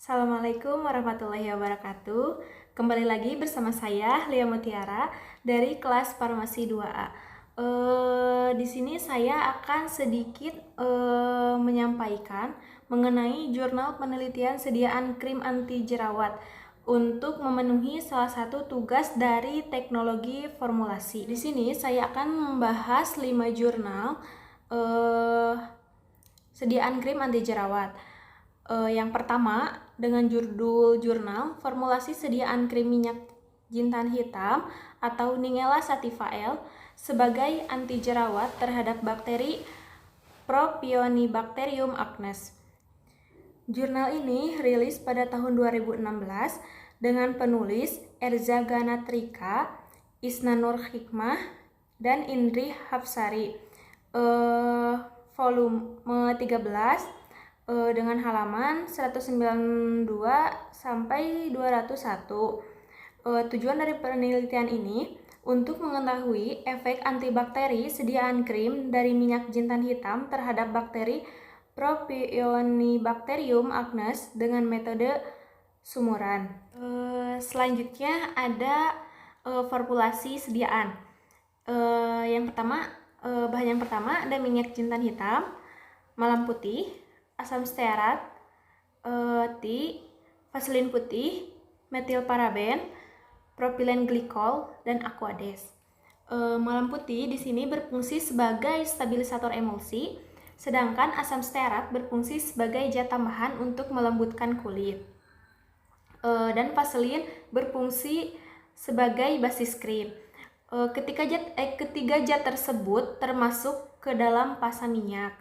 Assalamualaikum warahmatullahi wabarakatuh. Kembali lagi bersama saya Lia Mutiara dari kelas Farmasi 2A. Di sini saya akan sedikit menyampaikan mengenai jurnal penelitian sediaan krim anti jerawat untuk memenuhi salah satu tugas dari teknologi formulasi. Di sini saya akan membahas 5 jurnal sediaan krim anti jerawat. Yang pertama dengan judul jurnal formulasi sediaan krim minyak jintan hitam atau Nigella sativa L sebagai anti jerawat terhadap bakteri Propionibacterium acnes. Jurnal ini rilis pada tahun 2016 dengan penulis Erza Ganatrika, Isna Nur Hikmah, dan Indri Hapsari. Volume 13 dengan halaman 192 sampai 201. Tujuan dari penelitian ini untuk mengetahui efek antibakteri sediaan krim dari minyak jintan hitam terhadap bakteri Propionibacterium acnes dengan metode sumuran. Selanjutnya ada formulasi sediaan. Bahan yang pertama ada minyak jintan hitam, malam putih, asam stearat, vaselin putih, metil paraben, propilen glikol, dan aquades. Malam putih di sini berfungsi sebagai stabilisator emulsi, sedangkan asam stearat berfungsi sebagai zat tambahan untuk melembutkan kulit. Dan vaselin berfungsi sebagai basis krim. Ketiga zat tersebut termasuk ke dalam pasa minyak.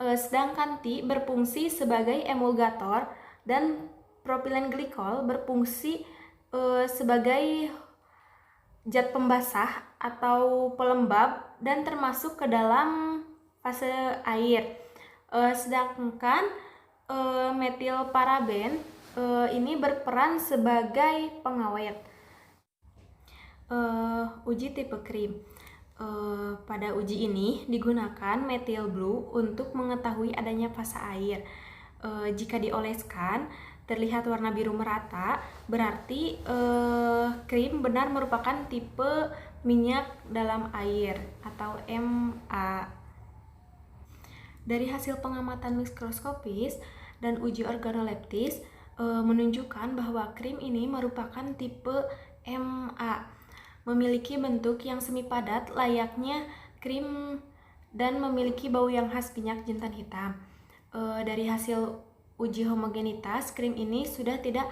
Sedangkan T berfungsi sebagai emulgator dan propilen glikol berfungsi sebagai zat pembasah atau pelembab dan termasuk ke dalam fase air. Sedangkan metil paraben ini berperan sebagai pengawet. Uji tipe krim. Pada uji ini digunakan methyl blue untuk mengetahui adanya fase air. Jika dioleskan terlihat warna biru merata, berarti krim benar merupakan tipe minyak dalam air atau MA. Dari hasil pengamatan mikroskopis dan uji organoleptis menunjukkan bahwa krim ini merupakan tipe MA, memiliki bentuk yang semi padat layaknya krim dan memiliki bau yang khas minyak jintan hitam. Dari hasil uji homogenitas, krim ini sudah tidak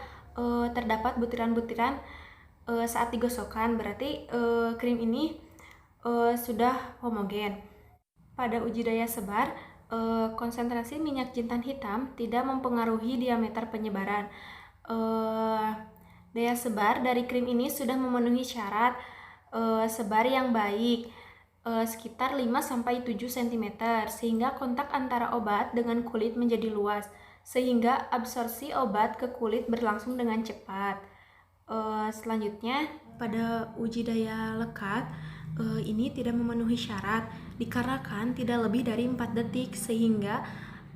terdapat butiran-butiran saat digosokkan, berarti krim ini sudah homogen. Pada uji daya sebar, konsentrasi minyak jintan hitam tidak mempengaruhi diameter penyebaran. Daya sebar dari krim ini sudah memenuhi syarat sebar yang baik, sekitar 5-7 cm, sehingga kontak antara obat dengan kulit menjadi luas, sehingga absorpsi obat ke kulit berlangsung dengan cepat. Selanjutnya, pada uji daya lekat, ini tidak memenuhi syarat, dikarenakan tidak lebih dari 4 detik, sehingga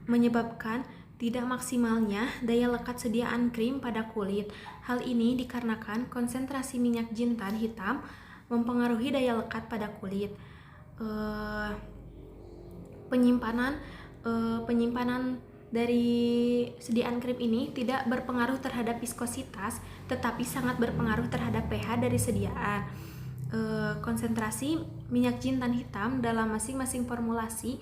menyebabkan tidak maksimalnya daya lekat sediaan krim pada kulit. Hal ini dikarenakan konsentrasi minyak jintan hitam mempengaruhi daya lekat pada kulit. Penyimpanan dari sediaan krim ini tidak berpengaruh terhadap viskositas, tetapi sangat berpengaruh terhadap pH dari sediaan. Konsentrasi minyak jintan hitam dalam masing-masing formulasi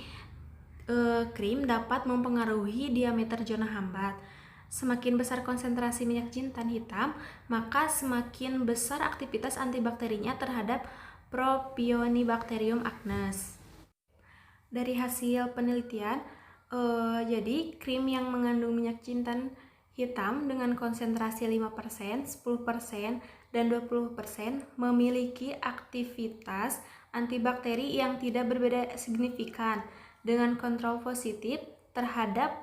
krim dapat mempengaruhi diameter zona hambat. Semakin besar konsentrasi minyak jintan hitam, maka semakin besar aktivitas antibakterinya terhadap Propionibacterium acnes. Dari hasil penelitian, jadi krim yang mengandung minyak jintan hitam dengan konsentrasi 5%, 10%, dan 20% memiliki aktivitas antibakteri yang tidak berbeda signifikan dengan kontrol positif terhadap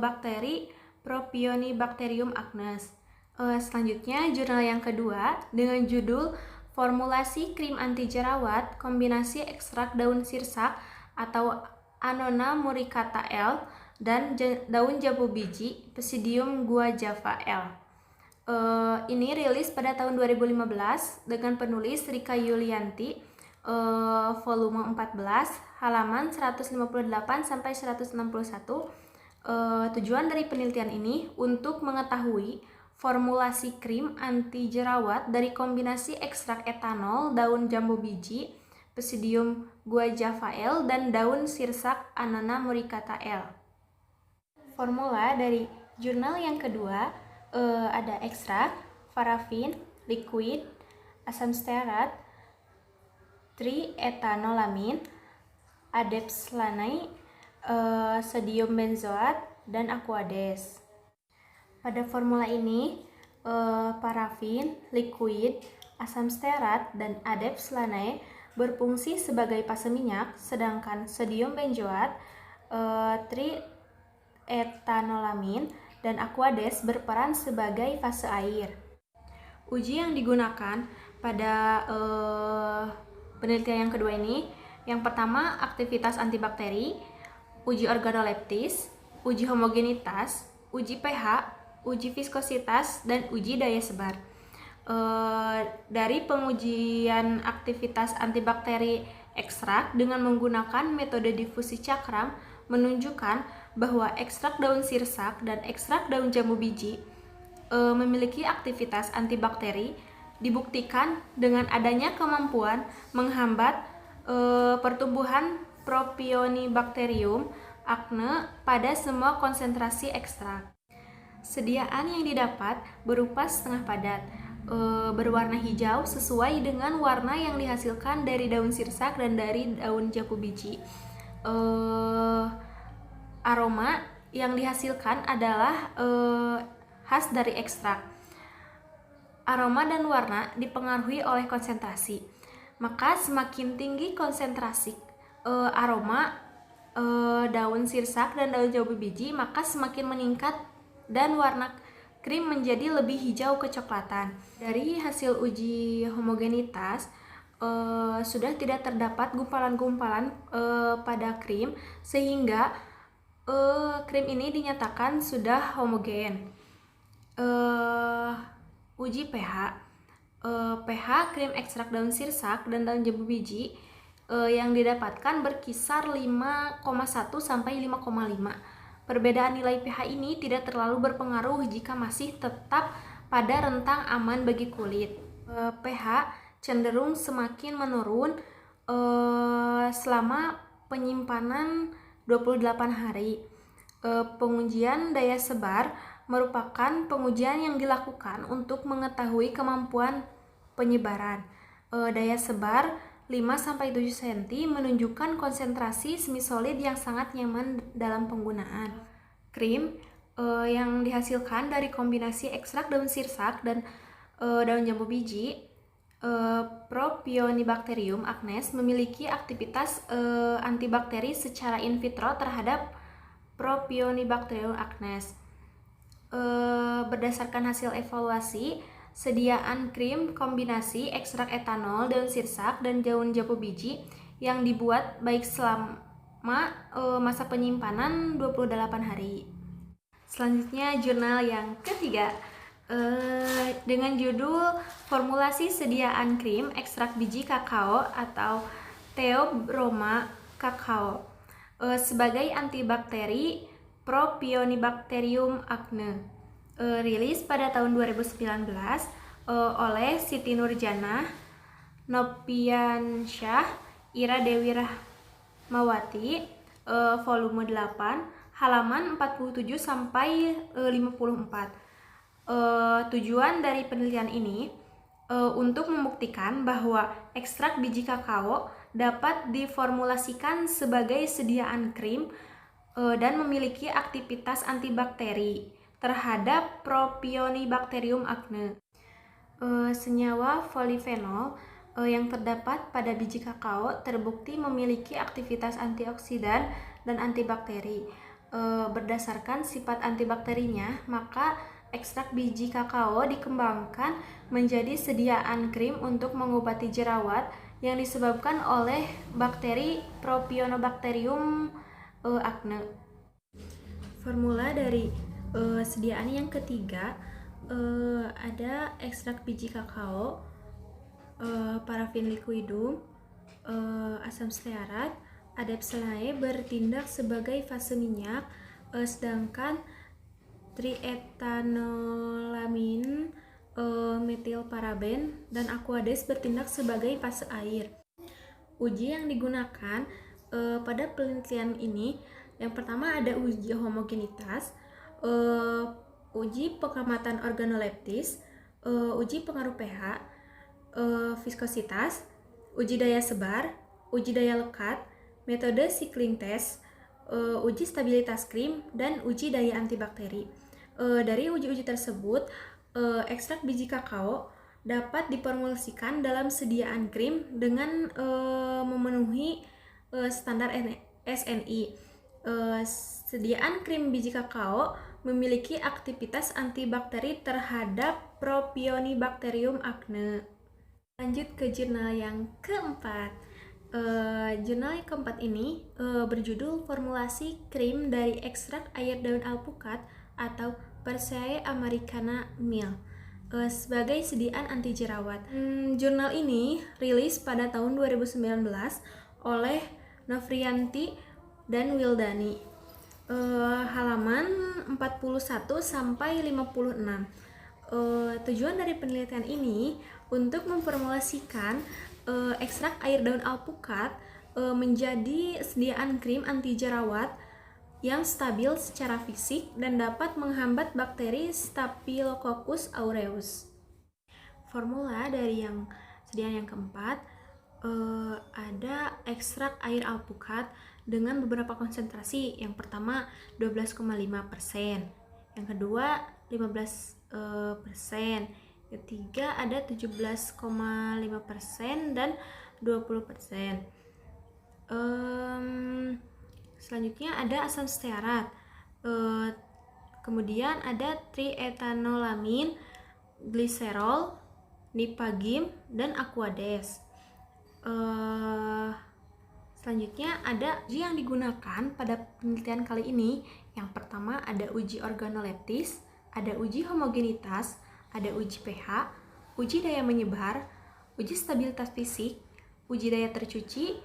bakteri Propionibacterium acnes. Selanjutnya, jurnal yang kedua dengan judul Formulasi Krim Anti Jerawat Kombinasi Ekstrak Daun Sirsak atau Annona muricata L dan daun jambu biji Psidium guajava L. Ini rilis pada tahun 2015 dengan penulis Rika Yulianti, volume 14, halaman 158 sampai 161. Tujuan dari penelitian ini untuk mengetahui formulasi krim anti jerawat dari kombinasi ekstrak etanol, daun jambu biji Psidium guajava L dan daun sirsak Annona muricata L. Formula dari jurnal yang kedua ada ekstrak, parafin, liquid, asam stearat, triethanolamin, adepslanai, sodium benzoat, dan aquades. Pada formula ini, parafin, liquid, asam stearat, dan adepslanai berfungsi sebagai fase minyak, sedangkan sodium benzoat, triethanolamin, dan aquades berperan sebagai fase air. Uji yang digunakan pada penelitian yang kedua ini, yang pertama aktivitas antibakteri, uji organoleptis, uji homogenitas, uji pH, uji viskositas, dan uji daya sebar. Dari pengujian aktivitas antibakteri ekstrak dengan menggunakan metode difusi cakram menunjukkan bahwa ekstrak daun sirsak dan ekstrak daun jambu biji memiliki aktivitas antibakteri, dibuktikan dengan adanya kemampuan menghambat pertumbuhan Propionibacterium acne pada semua konsentrasi ekstrak. Sediaan yang didapat berupa setengah padat, berwarna hijau sesuai dengan warna yang dihasilkan dari daun sirsak dan dari daun jambu biji. Aroma yang dihasilkan adalah khas dari ekstrak. Aroma dan warna dipengaruhi oleh konsentrasi. Maka semakin tinggi konsentrasi aroma daun sirsak dan daun jambu biji, maka semakin meningkat dan warna krim menjadi lebih hijau kecoklatan. Dari hasil uji homogenitas, sudah tidak terdapat gumpalan-gumpalan pada krim, sehingga krim ini dinyatakan sudah homogen. Uji pH, pH krim ekstrak daun sirsak dan daun jambu biji yang didapatkan berkisar 5,1 sampai 5,5. Perbedaan nilai pH ini tidak terlalu berpengaruh jika masih tetap pada rentang aman bagi kulit. pH cenderung semakin menurun selama penyimpanan 28 hari. Pengujian daya sebar merupakan pengujian yang dilakukan untuk mengetahui kemampuan penyebaran. Daya sebar 5-7 cm menunjukkan konsentrasi semisolid yang sangat nyaman dalam penggunaan. Krim yang dihasilkan dari kombinasi ekstrak daun sirsak dan daun jambu biji Propionibacterium acnes memiliki aktivitas antibakteri secara in vitro terhadap Propionibacterium acnes. Berdasarkan hasil evaluasi, sediaan krim kombinasi ekstrak etanol, daun sirsak, dan daun jambu biji yang dibuat baik selama masa penyimpanan 28 hari. Selanjutnya jurnal yang ketiga dengan judul Formulasi Sediaan Krim Ekstrak Biji Kakao atau Theobroma Kakao sebagai antibakteri Propionibacterium acne. Rilis pada tahun 2019 oleh Siti Nurjana, Nopiansyah, Ira Dewi Rahmawati, volume 8, halaman 47 sampai 54. Tujuan dari penelitian ini untuk membuktikan bahwa ekstrak biji kakao dapat diformulasikan sebagai sediaan krim dan memiliki aktivitas antibakteri terhadap Propionibacterium acne. Senyawa polifenol yang terdapat pada biji kakao terbukti memiliki aktivitas antioksidan dan antibakteri. Berdasarkan sifat antibakterinya, maka ekstrak biji kakao dikembangkan menjadi sediaan krim untuk mengobati jerawat yang disebabkan oleh bakteri Propionibacterium acne. Formula dari sediaan yang ketiga ada ekstrak biji kakao, parafin liquidum, asam stearat, adepselae bertindak sebagai fase minyak, sedangkan triethanolamin, metilparaben, dan aquades bertindak sebagai fase air. Uji yang digunakan pada penelitian ini, yang pertama ada uji homogenitas, uji pengamatan organoleptis, uji pengaruh pH, viskositas, uji daya sebar, uji daya lekat, metode cycling test, uji stabilitas krim, dan uji daya antibakteri. Dari uji-uji tersebut, ekstrak biji kakao dapat diformulasikan dalam sediaan krim dengan memenuhi standar SNI. Sediaan krim biji kakao memiliki aktivitas antibakteri terhadap Propionibacterium acne. Lanjut ke jurnal yang keempat. Jurnal yang keempat ini berjudul formulasi krim dari ekstrak air daun alpukat atau Persea americana Mill sebagai sediaan anti jerawat. Jurnal ini rilis pada tahun 2019 oleh Novrianti dan Wildani. Halaman 41 sampai 56. Tujuan dari penelitian ini untuk memformulasikan ekstrak air daun alpukat menjadi sediaan krim anti jerawat yang stabil secara fisik dan dapat menghambat bakteri Staphylococcus aureus. Formula dari sediaan yang keempat ada ekstrak air alpukat dengan beberapa konsentrasi. Yang pertama 12,5%, yang kedua 15%, ketiga ada 17,5% dan 20%. Selanjutnya ada asam stearat, kemudian ada triethanolamin, gliserol, nipagim, dan aquades. Selanjutnya ada uji yang digunakan pada penelitian kali ini. Yang pertama ada uji organoleptis, ada uji homogenitas, ada uji pH, uji daya menyebar, uji stabilitas fisik, uji daya tercuci,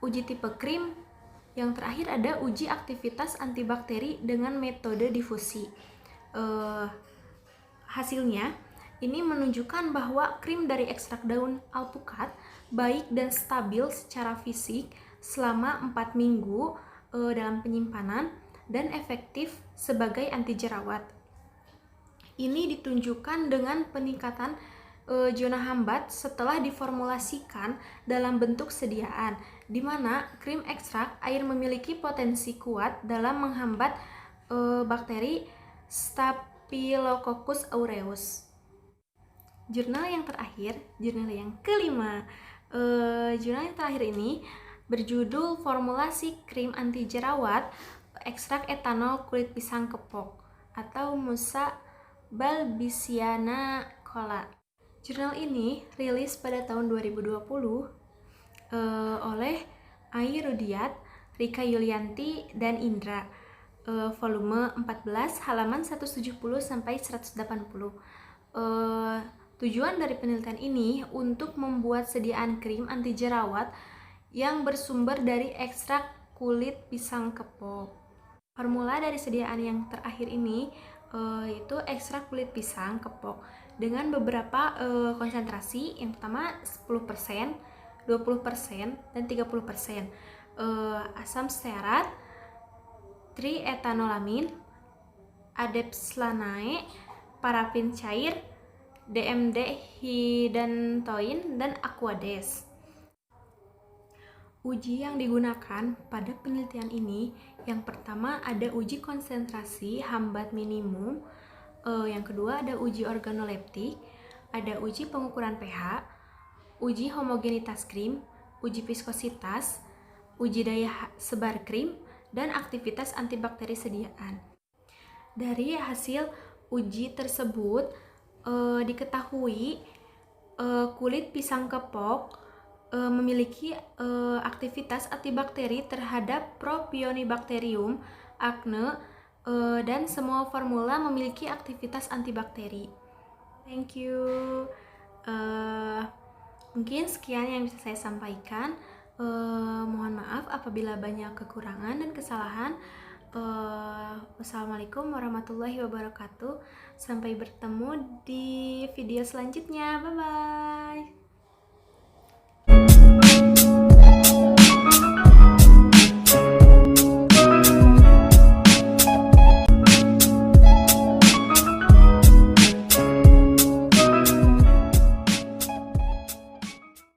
uji tipe krim. Yang terakhir ada uji aktivitas antibakteri dengan metode difusi. Hasilnya ini menunjukkan bahwa krim dari ekstrak daun alpukat baik dan stabil secara fisik selama 4 minggu dalam penyimpanan dan efektif sebagai anti jerawat. Ini ditunjukkan dengan peningkatan zona hambat setelah diformulasikan dalam bentuk sediaan, di mana krim ekstrak air memiliki potensi kuat dalam menghambat bakteri Staphylococcus aureus. Jurnal yang terakhir, jurnal yang kelima. Jurnal yang terakhir ini berjudul formulasi krim anti jerawat ekstrak etanol kulit pisang kepok atau Musa balbisiana cola. Jurnal ini rilis pada tahun 2020 oleh Ai Rudiat, Rika Yulianti, dan Indra. Volume 14, halaman 170 sampai 180. Tujuan dari penelitian ini untuk membuat sediaan krim anti jerawat yang bersumber dari ekstrak kulit pisang kepok. Formula dari sediaan yang terakhir ini yaitu ekstrak kulit pisang kepok dengan beberapa konsentrasi. Yang pertama 10%, 20%, dan 30%. Asam stearat, triethanolamin, adepslanae, parafin cair, DMD hidantoin, dan aquades. Uji yang digunakan pada penelitian ini, yang pertama ada uji konsentrasi hambat minimum, yang kedua ada uji organoleptik, ada uji pengukuran pH, uji homogenitas krim, uji viskositas, uji daya sebar krim, dan aktivitas antibakteri sediaan. Dari hasil uji tersebut diketahui kulit pisang kepok memiliki aktivitas antibakteri terhadap Propionibacterium acne dan semua formula memiliki aktivitas antibakteri. Thank you. Mungkin sekian yang bisa saya sampaikan. Mohon maaf apabila banyak kekurangan dan kesalahan. Wassalamualaikum warahmatullahi wabarakatuh. Sampai bertemu di video selanjutnya. Bye bye.